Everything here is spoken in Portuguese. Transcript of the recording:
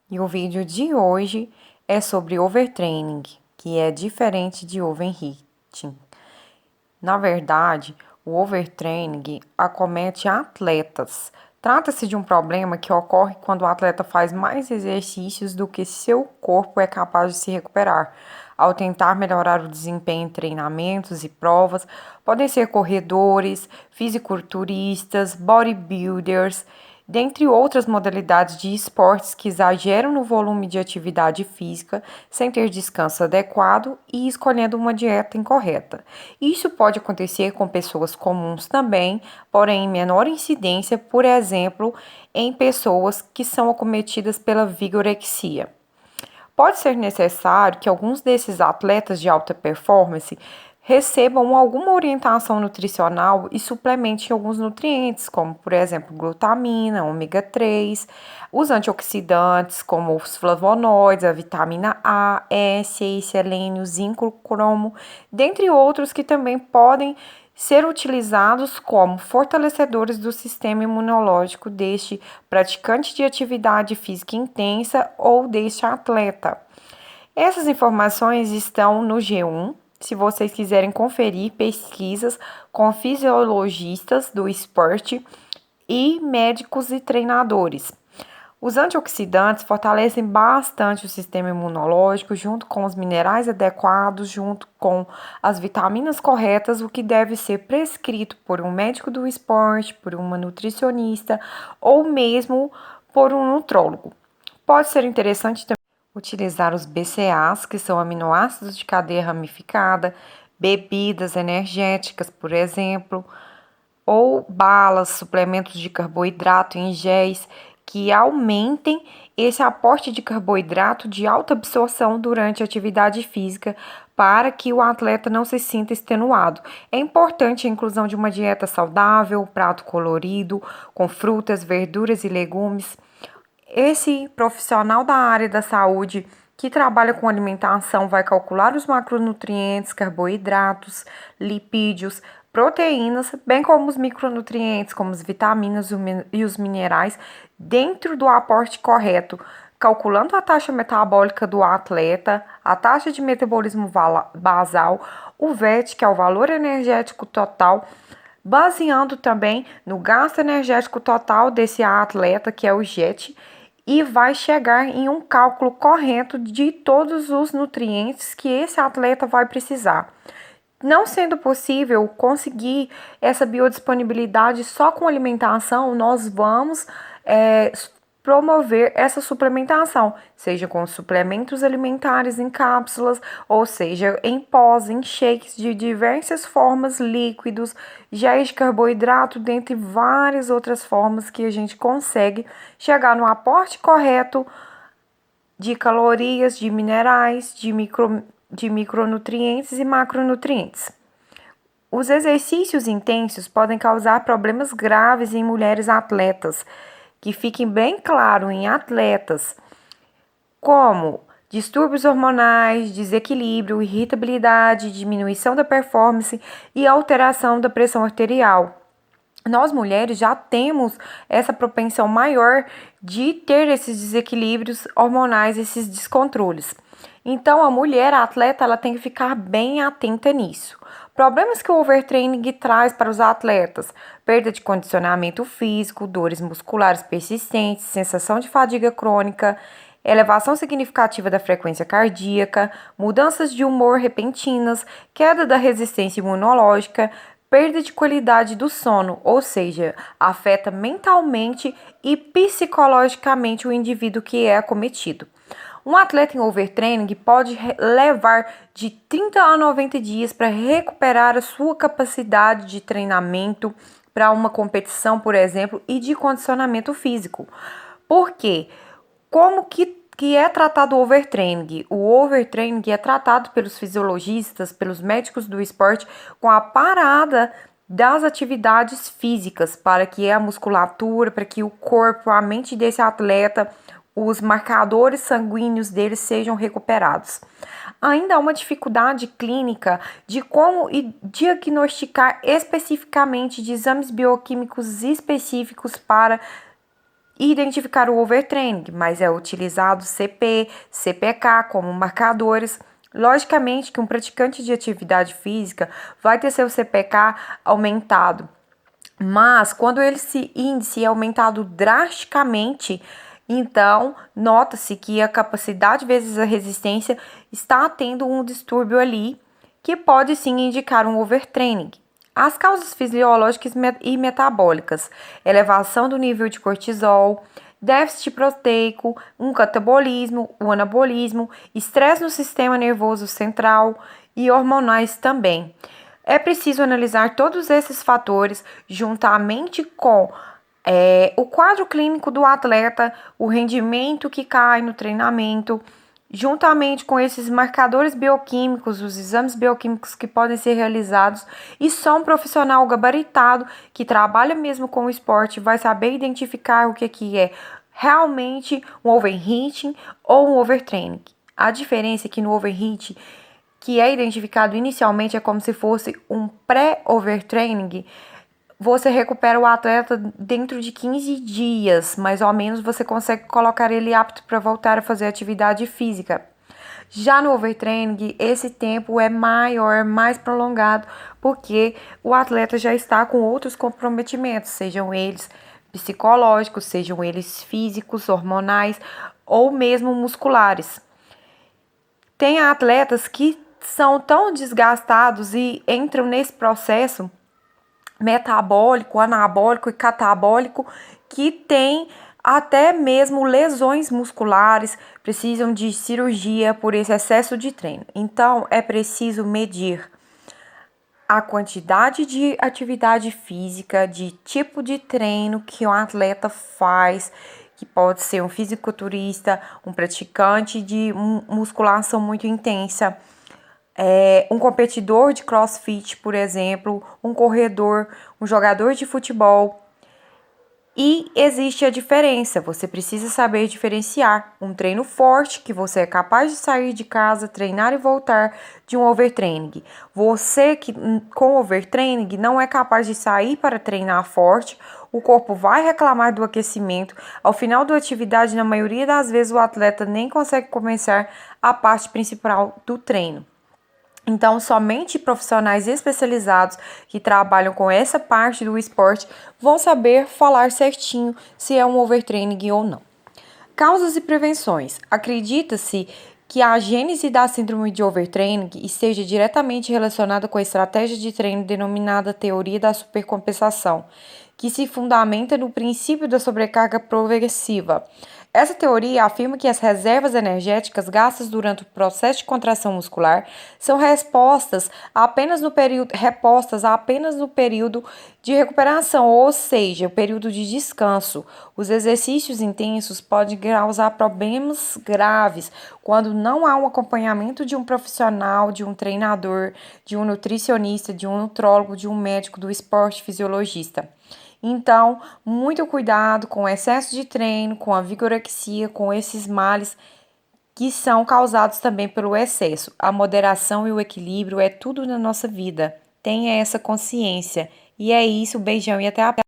E o vídeo de hoje é sobre overtraining, que é diferente de overheating. Na verdade, o overtraining acomete atletas. Trata-se de um problema que ocorre quando o atleta faz mais exercícios do que seu corpo é capaz de se recuperar. Ao tentar melhorar o desempenho em treinamentos e provas, podem ser corredores, fisiculturistas, bodybuilders, dentre outras modalidades de esportes que exageram no volume de atividade física sem ter descanso adequado e escolhendo uma dieta incorreta. Isso pode acontecer com pessoas comuns também, porém em menor incidência, por exemplo, em pessoas que são acometidas pela vigorexia. Pode ser necessário que alguns desses atletas de alta performance recebam alguma orientação nutricional e suplementem alguns nutrientes, como, por exemplo, glutamina, ômega 3, os antioxidantes, como os flavonoides, a vitamina A, E, C, selênio, zinco, cromo, dentre outros que também podem ser utilizados como fortalecedores do sistema imunológico deste praticante de atividade física intensa ou deste atleta. Essas informações estão no G1. Se vocês quiserem conferir pesquisas com fisiologistas do esporte e médicos e treinadores. Os antioxidantes fortalecem bastante o sistema imunológico, junto com os minerais adequados, junto com as vitaminas corretas, o que deve ser prescrito por um médico do esporte, por uma nutricionista ou mesmo por um nutrólogo. Pode ser interessante também utilizar os BCAAs, que são aminoácidos de cadeia ramificada, bebidas energéticas, por exemplo, ou balas, suplementos de carboidrato em géis que aumentem esse aporte de carboidrato de alta absorção durante a atividade física para que o atleta não se sinta extenuado. É importante a inclusão de uma dieta saudável, prato colorido, com frutas, verduras e legumes. Esse profissional da área da saúde que trabalha com alimentação vai calcular os macronutrientes, carboidratos, lipídios, proteínas, bem como os micronutrientes, como as vitaminas e os minerais, dentro do aporte correto, calculando a taxa metabólica do atleta, a taxa de metabolismo basal, o VET, que é o valor energético total, baseando também no gasto energético total desse atleta, que é o JET, e vai chegar em um cálculo correto de todos os nutrientes que esse atleta vai precisar. Não sendo possível conseguir essa biodisponibilidade só com alimentação, nós vamos promover essa suplementação, seja com suplementos alimentares em cápsulas, ou seja em pós, em shakes de diversas formas, líquidos, géis de carboidrato, dentre várias outras formas que a gente consegue chegar no aporte correto de calorias, de minerais, de micronutrientes e macronutrientes. Os exercícios intensos podem causar problemas graves em mulheres atletas, que fiquem bem claro em atletas, como distúrbios hormonais, desequilíbrio, irritabilidade, diminuição da performance e alteração da pressão arterial. Nós mulheres já temos essa propensão maior de ter esses desequilíbrios hormonais, esses descontroles. Então, a mulher a atleta ela tem que ficar bem atenta nisso. Problemas que o overtraining traz para os atletas: perda de condicionamento físico, dores musculares persistentes, sensação de fadiga crônica, elevação significativa da frequência cardíaca, mudanças de humor repentinas, queda da resistência imunológica, perda de qualidade do sono, ou seja, afeta mentalmente e psicologicamente o indivíduo que é acometido. Um atleta em overtraining pode levar de 30 a 90 dias para recuperar a sua capacidade de treinamento para uma competição, por exemplo, e de condicionamento físico. Por quê? Como que é tratado o overtraining? O overtraining é tratado pelos fisiologistas, pelos médicos do esporte, com a parada das atividades físicas, para que a musculatura, para que o corpo, a mente desse atleta, os marcadores sanguíneos deles sejam recuperados. Ainda há uma dificuldade clínica de como diagnosticar especificamente de exames bioquímicos específicos para identificar o overtraining, mas é utilizado CP, CPK como marcadores. Logicamente que um praticante de atividade física vai ter seu CPK aumentado, mas quando esse índice é aumentado drasticamente, então nota-se que a capacidade vezes a resistência está tendo um distúrbio ali, que pode sim indicar um overtraining. As causas fisiológicas e metabólicas: elevação do nível de cortisol, déficit proteico, um catabolismo, o anabolismo, estresse no sistema nervoso central e hormonais também. É preciso analisar todos esses fatores juntamente com o quadro clínico do atleta, o rendimento que cai no treinamento, juntamente com esses marcadores bioquímicos, os exames bioquímicos que podem ser realizados, e só um profissional gabaritado que trabalha mesmo com o esporte vai saber identificar o que é realmente um overheating ou um overtraining. A diferença é que no overheating, que é identificado inicialmente, é como se fosse um pré-overtraining, você recupera o atleta dentro de 15 dias, mais ou menos, você consegue colocar ele apto para voltar a fazer atividade física. Já no overtraining, esse tempo é maior, mais prolongado, porque o atleta já está com outros comprometimentos, sejam eles psicológicos, sejam eles físicos, hormonais ou mesmo musculares. Tem atletas que são tão desgastados e entram nesse processo metabólico, anabólico e catabólico que tem até mesmo lesões musculares, precisam de cirurgia por esse excesso de treino. Então, é preciso medir a quantidade de atividade física, de tipo de treino que um atleta faz, que pode ser um fisiculturista, um praticante de musculação muito intensa, um competidor de CrossFit, por exemplo, um corredor, um jogador de futebol. E existe a diferença, você precisa saber diferenciar um treino forte, que você é capaz de sair de casa, treinar e voltar, de um overtraining. Você que com overtraining não é capaz de sair para treinar forte, o corpo vai reclamar do aquecimento. Ao final da atividade, na maioria das vezes, o atleta nem consegue começar a parte principal do treino. Então, somente profissionais especializados que trabalham com essa parte do esporte vão saber falar certinho se é um overtraining ou não. Causas e prevenções. Acredita-se que a gênese da síndrome de overtraining esteja diretamente relacionada com a estratégia de treino denominada teoria da supercompensação, que se fundamenta no princípio da sobrecarga progressiva. Essa teoria afirma que as reservas energéticas gastas durante o processo de contração muscular são repostas apenas no período de recuperação, ou seja, o período de descanso. Os exercícios intensos podem causar problemas graves quando não há um acompanhamento de um profissional, de um treinador, de um nutricionista, de um nutrólogo, de um médico do esporte fisiologista. Então, muito cuidado com o excesso de treino, com a vigorexia, com esses males que são causados também pelo excesso. A moderação e o equilíbrio é tudo na nossa vida. Tenha essa consciência. E é isso, beijão e até a próxima.